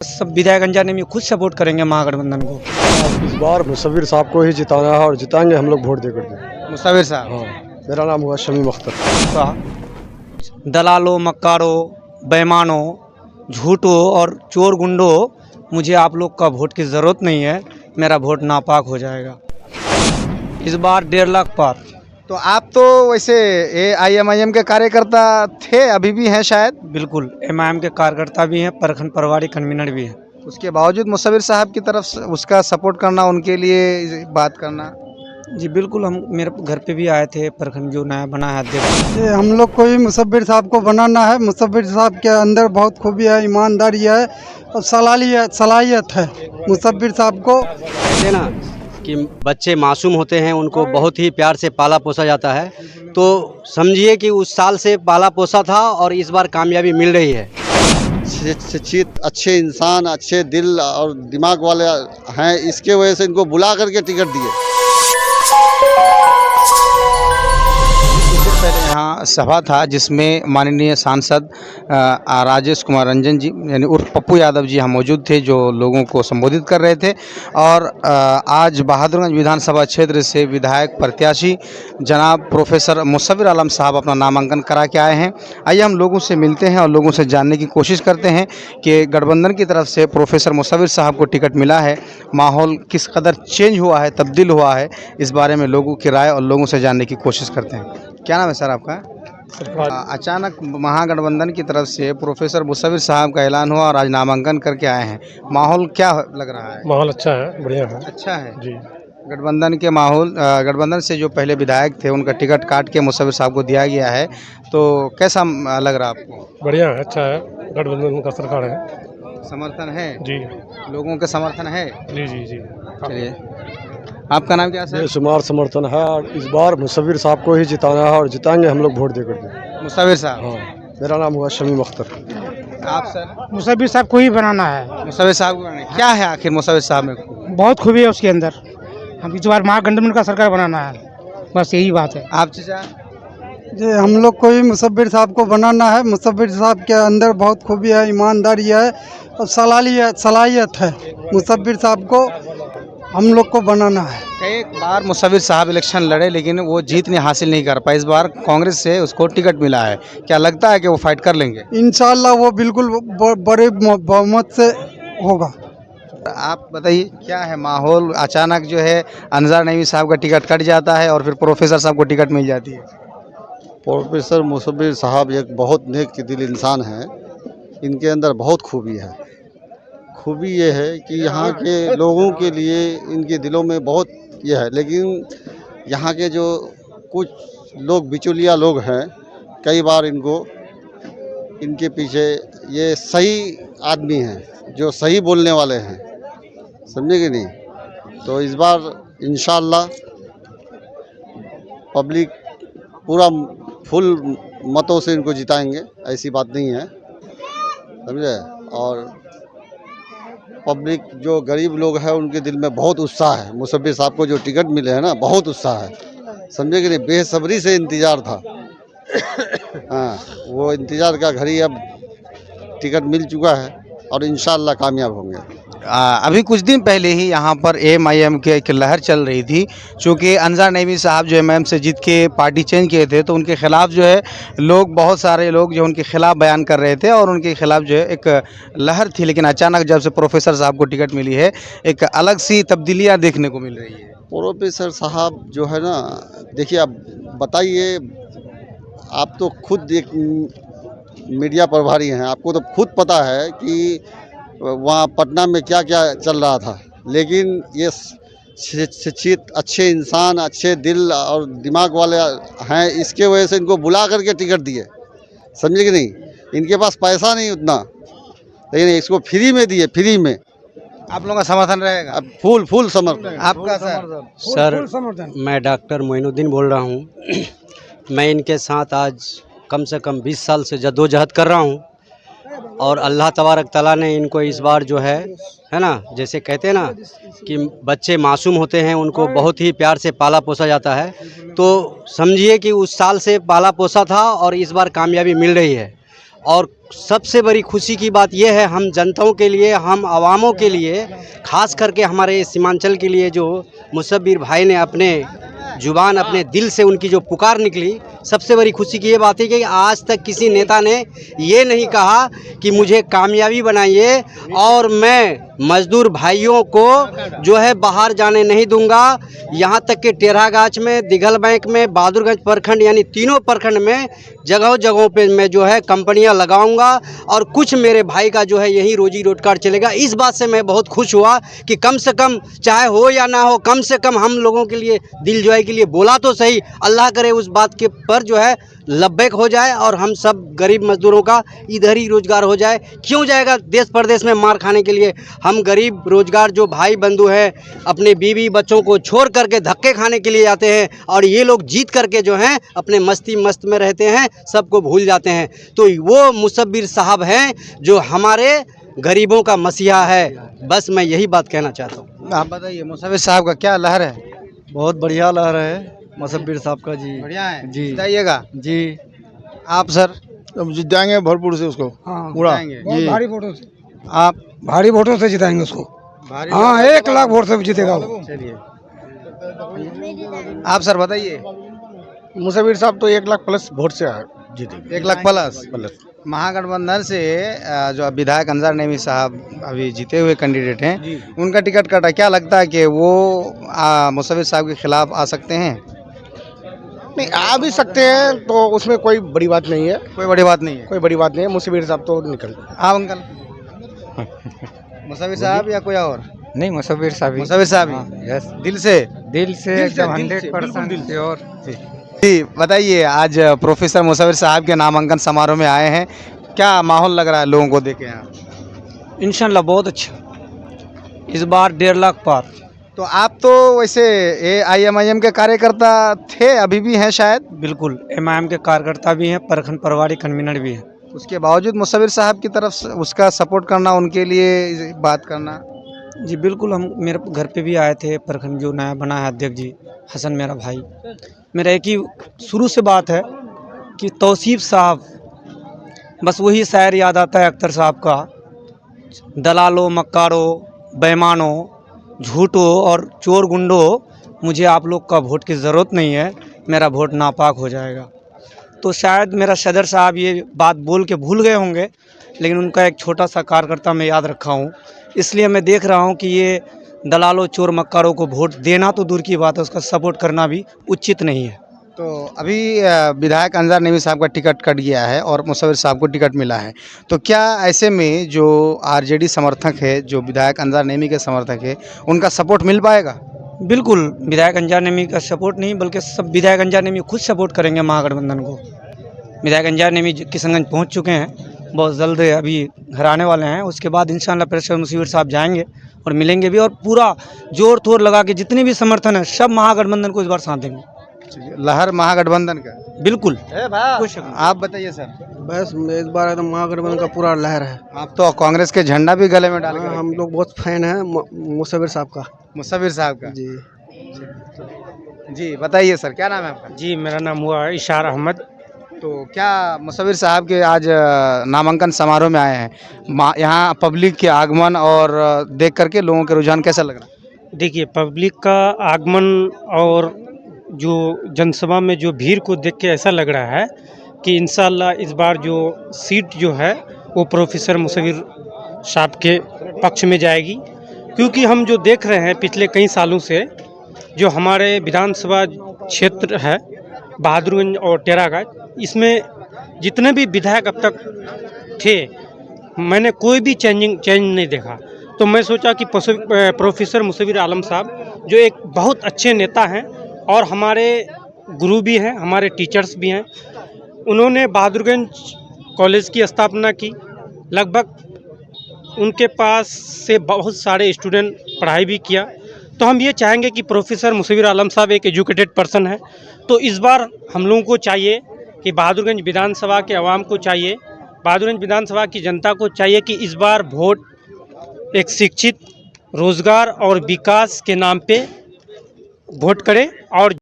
सब विधायक अंजाने में खुद सपोर्ट करेंगे महागठबंधन को। इस बार मुसव्विर साहब को ही जिताना है और जिताएंगे हम लोग वोट देकर के। मुसव्विर साहब। हाँ, मेरा नाम हुआ शमीम अख्तर। दलालों, मक्कारों, बेईमानों, झूठों और चोर गुंडों, मुझे आप लोग का वोट की ज़रूरत नहीं है। मेरा वोट नापाक हो जाएगा। इस बार 1.5 लाख पार। तो आप तो वैसे AIMIM के कार्यकर्ता थे, अभी भी हैं शायद। बिल्कुल, MIM के कार्यकर्ता भी हैं, प्रखंड प्रभारी कन्वीनर भी हैं। उसके बावजूद मुसव्विर साहब की तरफ से उसका सपोर्ट करना, उनके लिए बात करना। जी बिल्कुल, हम मेरे घर पे भी आए थे। प्रखंड जो नया बना है अध्यक्ष, हम लोग को ही मुसव्विर साहब को बनाना है। मुसव्विर साहब के अंदर बहुत खूबी है, ईमानदारी है और सलाहियत है। मुसव्विर साहब को कहते ना कि बच्चे मासूम होते हैं, उनको बहुत ही प्यार से पाला पोसा जाता है। तो समझिए कि उस साल से पाला पोसा था और इस बार कामयाबी मिल रही है। शिक्षित, अच्छे इंसान, अच्छे दिल और दिमाग वाले हैं, इसके वजह से इनको बुला करके टिकट दिए। पहले यहाँ सभा था जिसमें माननीय सांसद राजेश कुमार रंजन जी यानी उर्फ पप्पू यादव जी यहाँ मौजूद थे, जो लोगों को संबोधित कर रहे थे। और आज बहादुरगंज विधानसभा क्षेत्र से विधायक प्रत्याशी जनाब प्रोफेसर मुसव्विर आलम साहब अपना नामांकन करा के आए हैं। आइए हम लोगों से मिलते हैं और लोगों से जानने की कोशिश करते हैं कि गठबंधन की तरफ से प्रोफेसर मुसव्विर साहब को टिकट मिला है, माहौल किस कदर चेंज हुआ है, तब्दील हुआ है, इस बारे में लोगों की राय और लोगों से जानने की कोशिश करते हैं। क्या नाम है सर आपका? अचानक महागठबंधन की तरफ से प्रोफेसर मुसव्विर साहब का ऐलान हुआ और आज नामांकन करके आए हैं, माहौल क्या लग रहा है? माहौल अच्छा है, बढ़िया है। अच्छा है जी। गठबंधन के माहौल, गठबंधन से जो पहले विधायक थे उनका टिकट काट के मुसव्विर साहब को दिया गया है, तो कैसा लग रहा है आपको? बढ़िया है, अच्छा है। गठबंधन का सरकार है। समर्थन है जी लोगों का, समर्थन है। जी जी जी। चलिए, आपका नाम क्या है सर? बेशुमार समर्थन है और इस बार मुसव्विर साहब को ही जिताना है और जिताएंगे हम लोग वोट देकर के। मुसव्विर साहब। हाँ, मेरा नाम हुआ शमीम अख्तर। आप सर? मुसव्विर साहब को ही बनाना है। मुसव्विर साहब को बनाना है। क्या है आखिर मुसव्विर साहब में? बहुत खूबी है उसके अंदर। हम इस बार महागठबंधन का सरकार बनाना है, बस यही बात है। आप चाचा? जी, हम लोग को ही मुसव्विर साहब को बनाना है। मुसव्विर साहब के अंदर बहुत खूबी है, ईमानदारी है और सलाहियत है। मुसव्विर साहब को हम लोग को बनाना है। कई बार मुसव्विर साहब इलेक्शन लड़े लेकिन वो जीत हासिल नहीं कर पाए। इस बार कांग्रेस से उसको टिकट मिला है, क्या लगता है कि वो फाइट कर लेंगे? इंशाल्लाह वो बिल्कुल बड़े बहुमत से होगा। आप बताइए क्या है माहौल? अचानक जो है अनजार नईमी साहब का टिकट कट जाता है और फिर प्रोफेसर साहब को टिकट मिल जाती है। प्रोफेसर मुसव्विर साहब एक बहुत नेक दिल इंसान हैं, इनके अंदर बहुत खूबी है। खूबी ये है कि यहाँ के लोगों के लिए इनके दिलों में बहुत ये है, लेकिन यहाँ के जो कुछ लोग बिचौलिया लोग हैं, कई बार इनके पीछे ये सही आदमी हैं जो सही बोलने वाले हैं, समझे कि नहीं? तो इस बार इंशाअल्लाह पब्लिक पूरा फुल मतों से इनको जिताएंगे, ऐसी बात नहीं है, समझे? और पब्लिक जो गरीब लोग हैं उनके दिल में बहुत उत्साह है। मुसव्विर साहब को जो टिकट मिले हैं ना, बहुत उत्साह है, समझे कि नहीं? बेसब्री से इंतज़ार था। हाँ, वो इंतज़ार का घड़ी अब टिकट मिल चुका है और इंशाअल्लाह कामयाब होंगे। अभी कुछ दिन पहले ही यहाँ पर AIMIM के एक लहर चल रही थी, चूँकि अनजार नईमी साहब जो MIM से जीत के पार्टी चेंज किए थे, तो उनके खिलाफ जो है लोग, बहुत सारे लोग जो उनके खिलाफ बयान कर रहे थे और उनके खिलाफ जो है एक लहर थी। लेकिन अचानक जब से प्रोफेसर साहब को टिकट मिली है, एक अलग सी तब्दीलियाँ देखने को मिल रही है। प्रोफेसर साहब जो है ना, देखिए आप बताइए, आप तो खुद एक मीडिया प्रभारी हैं, आपको तो खुद पता है कि वहाँ पटना में क्या क्या चल रहा था, लेकिन ये शिक्षित, अच्छे इंसान, अच्छे दिल और दिमाग वाले हैं, इसके वजह से इनको बुला करके टिकट दिए, समझे कि नहीं? इनके पास पैसा नहीं उतना, लेकिन इसको फ्री में दिए, फ्री में। आप लोगों का समर्थन रहेगा? अब फुल समर्थन। आपका सर, मैं डॉक्टर मोइनुद्दीन बोल रहा हूँ। मैं इनके साथ आज कम से कम 20 साल से जद्दोजहद कर रहा हूँ और अल्लाह तबारक ताला ने इनको इस बार जो है ना, जैसे कहते हैं ना कि बच्चे मासूम होते हैं, उनको बहुत ही प्यार से पाला पोसा जाता है। तो समझिए कि उस साल से पाला पोसा था और इस बार कामयाबी मिल रही है। और सबसे बड़ी खुशी की बात यह है, हम जनताओं के लिए, हम आवामों के लिए, ख़ास करके हमारे सीमांचल के लिए जो मुसव्विर भाई ने अपने जुबान, अपने दिल से उनकी जो पुकार निकली, सबसे बड़ी खुशी की ये बात है कि आज तक किसी नेता ने ये नहीं कहा कि मुझे कामयाबी बनाइए और मैं मजदूर भाइयों को जो है बाहर जाने नहीं दूंगा। यहाँ तक कि टेढ़ागाछ में, दिघल बैंक में, बहादुरगंज प्रखंड यानी तीनों प्रखंड में जगहों जगहों पे मैं जो है कंपनियां लगाऊंगा और कुछ मेरे भाई का जो है यही रोजी रोजगार चलेगा। इस बात से मैं बहुत खुश हुआ कि कम से कम चाहे हो या ना हो, कम से कम हम लोगों के लिए दिल जोई के लिए बोला तो सही। अल्लाह करे उस बात के पर जो है लब्बैक हो जाए और हम सब गरीब मजदूरों का इधर ही रोजगार हो जाए। क्यों जाएगा देश प्रदेश में मार खाने के लिए? हम गरीब रोजगार जो भाई बंधु हैं अपने बीवी बच्चों को छोड़ करके धक्के खाने के लिए जाते हैं और ये लोग जीत करके जो हैं अपने मस्ती मस्त में रहते हैं, सबको भूल जाते हैं। तो वो मुसव्विर साहब हैं जो हमारे गरीबों का मसीहा है। बस मैं यही बात कहना चाहता हूँ। आप बताइए मुसव्विर साहब का क्या लहर है? बहुत बढ़िया लहर है मुसव्विर साहब का जी। बढ़िया है जी। बताइएगा जी आप सर। अब जिताएंगे भरपूर से उसको पूरा जिताएंगे। भारी वोटों से, आप भारी वोटों से जिताएंगे उसको। भारी हाँ, 1 लाख वोट से जीतेगा वो। चलिए आप सर बताइए। मुसव्विर साहब तो 1 लाख प्लस वोट से जीतेंगे। 1 लाख प्लस महागठबंधन से जो विधायक अंजार नईमी साहब अभी जीते हुए कैंडिडेट हैं, उनका टिकट कटा। क्या लगता है कि वो मुसव्विर साहब के खिलाफ आ सकते हैं? नहीं, आ भी सकते हैं, तो उसमें कोई बड़ी बात नहीं है। कोई बड़ी बात नहीं है। कोई बड़ी बात नहीं है। मुसव्विर साहब तो निकल आप अंकल मुसव्विर साहब या कोई और? नहीं, मुसव्विर साहब ही। मुसव्विर साहब ही? यस, दिल से दिल से एकदम 100% प्योर। जी बताइए, आज प्रोफेसर मुसव्विर साहब के नामांकन समारोह में आए हैं, क्या माहौल लग रहा है लोगों को देखे यहाँ? इंशाल्लाह बहुत अच्छा। इस बार 1.5 लाख पार। तो आप तो वैसे AIMIM के कार्यकर्ता थे, अभी भी हैं शायद? बिल्कुल, MIM के कार्यकर्ता भी हैं, प्रखंड प्रभारी कन्वीनर भी हैं। उसके बावजूद मुसव्विर साहब की तरफ से उसका सपोर्ट करना, उनके लिए बात करना। जी बिल्कुल, हम मेरे घर पे भी आए थे। प्रखंड जो नया बना है अध्यक्ष जी हसन मेरा भाई, मेरा एक ही शुरू से बात है कि तौसीफ साहब, बस वही शायर याद आता है अख्तर साहब का, दलालो मक्कारो बेईमानो झूठो और चोर गुंडो, मुझे आप लोग का वोट की ज़रूरत नहीं है, मेरा वोट नापाक हो जाएगा। तो शायद मेरा सदर साहब ये बात बोल के भूल गए होंगे, लेकिन उनका एक छोटा सा कार्यकर्ता मैं याद रखा हूँ। इसलिए मैं देख रहा हूँ कि ये दलालों चोर मक्कारों को वोट देना तो दूर की बात है, उसका सपोर्ट करना भी उचित नहीं है। तो अभी विधायक अंजार नईमी साहब का टिकट कट गया है और मुसव्विर साहब को टिकट मिला है, तो क्या ऐसे में जो RJD समर्थक है, जो विधायक अंजार नईमी के समर्थक है, उनका सपोर्ट मिल पाएगा? बिल्कुल, विधायक अंजार नईमी का सपोर्ट नहीं बल्कि सब विधायक अंजार नईमी खुद सपोर्ट करेंगे महागठबंधन को। विधायक अंजार नईमी किशनगंज पहुंच चुके हैं, बहुत जल्द अभी घर आने वाले हैं। उसके बाद इंशाअल्लाह प्रोफेसर मुसव्विर साहब जाएंगे और मिलेंगे भी, और पूरा जोर तोड़ लगा के जितने भी समर्थन है सब महागठबंधन को इस बार साथ देंगे। लहर महागठबंधन का। बिल्कुल। आप बताइए सर। बस इस बार एकदम महागठबंधन का पूरा लहर है। आप तो कांग्रेस के झंडा भी गले में डाल के हम लोग बहुत फैन हैं मुसव्विर साहब का। मुसव्विर साहब का। जी जी बताइए सर, क्या नाम है आपका? जी, मेरा नाम हुआ इशार अहमद। तो क्या मुसव्विर साहब के आज नामांकन समारोह में आए हैं, यहाँ पब्लिक के आगमन और देख करके लोगों के रुझान कैसा लग रहा है? देखिए, पब्लिक का आगमन और जो जनसभा में जो भीड़ को देख के ऐसा लग रहा है कि इंशाअल्लाह इस बार जो सीट जो है वो प्रोफेसर मुसव्विर साहब के पक्ष में जाएगी। क्योंकि हम जो देख रहे हैं पिछले कई सालों से, जो हमारे विधानसभा क्षेत्र है बहादुरगंज और टेढ़ागाछ, इसमें जितने भी विधायक अब तक थे, मैंने कोई भी चेंज नहीं देखा। तो मैं सोचा कि प्रोफेसर मुसव्विर आलम साहब जो एक बहुत अच्छे नेता हैं और हमारे गुरु भी हैं, हमारे टीचर्स भी हैं, उन्होंने बहादुरगंज कॉलेज की स्थापना की। लगभग उनके पास से बहुत सारे स्टूडेंट पढ़ाई भी किया। तो हम ये चाहेंगे कि प्रोफेसर मुसव्विर आलम साहब एक एजुकेटेड पर्सन है। तो इस बार हम लोगों को चाहिए कि बहादुरगंज विधानसभा के आवाम को चाहिए, बहादुरगंज विधानसभा की जनता को चाहिए कि इस बार वोट एक शिक्षित, रोजगार और विकास के नाम पे वोट करें और